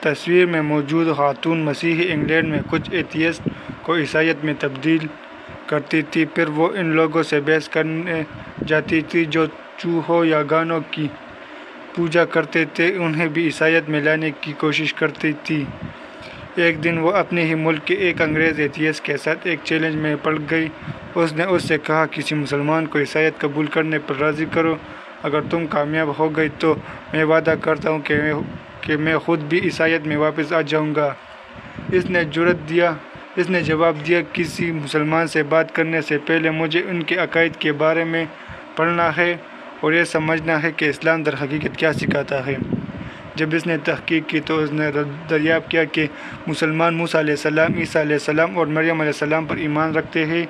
تصویر میں موجود خاتون مسیحی انگلینڈ میں کچھ ایتھیسٹ کو عیسائیت میں تبدیل کرتی تھی، پھر وہ ان لوگوں سے بحث کرنے جاتی تھی جو چوہوں یا گانوں کی پوجا کرتے تھے، انہیں بھی عیسائیت میں لانے کی کوشش کرتی تھی۔ ایک دن وہ اپنے ہی ملک کے ایک انگریز ایتھیسٹ کے ساتھ ایک چیلنج میں پڑ گئی۔ اس نے اس سے کہا، کسی مسلمان کو عیسائیت قبول کرنے پر راضی کرو، اگر تم کامیاب ہو گئی تو میں وعدہ کرتا ہوں کہ میں خود بھی عیسائیت میں واپس آ جاؤں گا۔ اس نے جواب دیا، کسی مسلمان سے بات کرنے سے پہلے مجھے ان کے عقائد کے بارے میں پڑھنا ہے اور یہ سمجھنا ہے کہ اسلام در حقیقت کیا سکھاتا ہے۔ جب اس نے تحقیق کی تو اس نے دریافت کیا کہ مسلمان موسیٰ علیہ السلام، عیسیٰ علیہ السلام اور مریم علیہ السلام پر ایمان رکھتے ہیں۔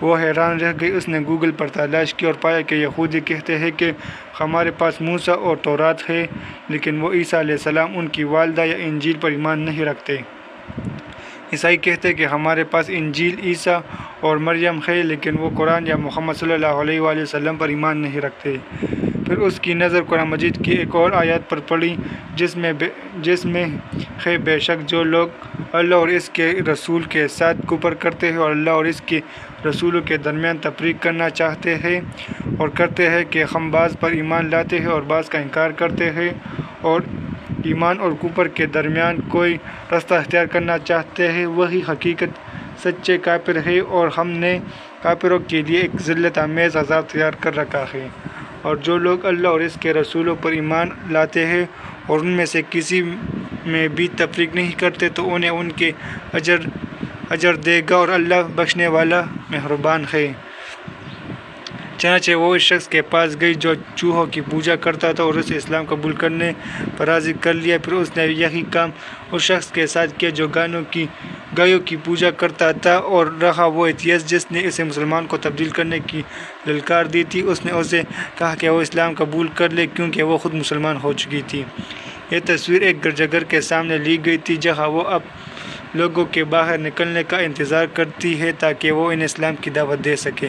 وہ حیران رہ گئی۔ اس نے گوگل پر تلاش کی اور پایا کہ یہودی کہتے ہیں کہ ہمارے پاس موسیٰ اور تورات ہے، لیکن وہ عیسیٰ علیہ السلام، ان کی والدہ یا انجیل پر ایمان نہیں رکھتے۔ عیسائی کہتے ہیں کہ ہمارے پاس انجیل، عیسیٰ اور مریم ہے، لیکن وہ قرآن یا محمد صلی اللہ علیہ وآلہ وسلم پر ایمان نہیں رکھتے۔ پھر اس کی نظر قرآن مجید کی ایک اور آیت پر پڑی جس میں ہے، بے شک جو لوگ اللہ اور اس کے رسول کے ساتھ کفر کرتے ہیں اور اللہ اور اس کے رسولوں کے درمیان تفریق کرنا چاہتے ہیں اور کرتے ہیں کہ ہم بعض پر ایمان لاتے ہیں اور بعض کا انکار کرتے ہیں اور ایمان اور کفر کے درمیان کوئی راستہ اختیار کرنا چاہتے ہیں، وہی حقیقت سچے کافر ہے، اور ہم نے کافروں کے لیے ایک ذلت آمیز عذاب تیار کر رکھا ہے۔ اور جو لوگ اللہ اور اس کے رسولوں پر ایمان لاتے ہیں اور ان میں سے کسی میں بھی تفریق نہیں کرتے تو انہیں ان کے اجر دے گا، اور اللہ بخشنے والا مہربان ہے۔ چنانچہ وہ اس شخص کے پاس گئی جو چوہوں کی پوجا کرتا تھا اور اسے اسلام قبول کرنے پر راضی کر لیا۔ پھر اس نے یہی کام اس شخص کے ساتھ کیا جو گایوں کی پوجا کرتا تھا، اور رہا وہ ایتھیسٹ جس نے اسے مسلمان کو تبدیل کرنے کی للکار دی تھی، اس نے اسے کہا کہ وہ اسلام قبول کر لے کیونکہ وہ خود مسلمان ہو چکی تھی۔ یہ تصویر ایک گرجا گھر کے سامنے لی گئی تھی جہاں وہ اب لوگوں کے باہر نکلنے کا انتظار کرتی ہے تاکہ وہ انہیں اسلام کی دعوت دے سکے۔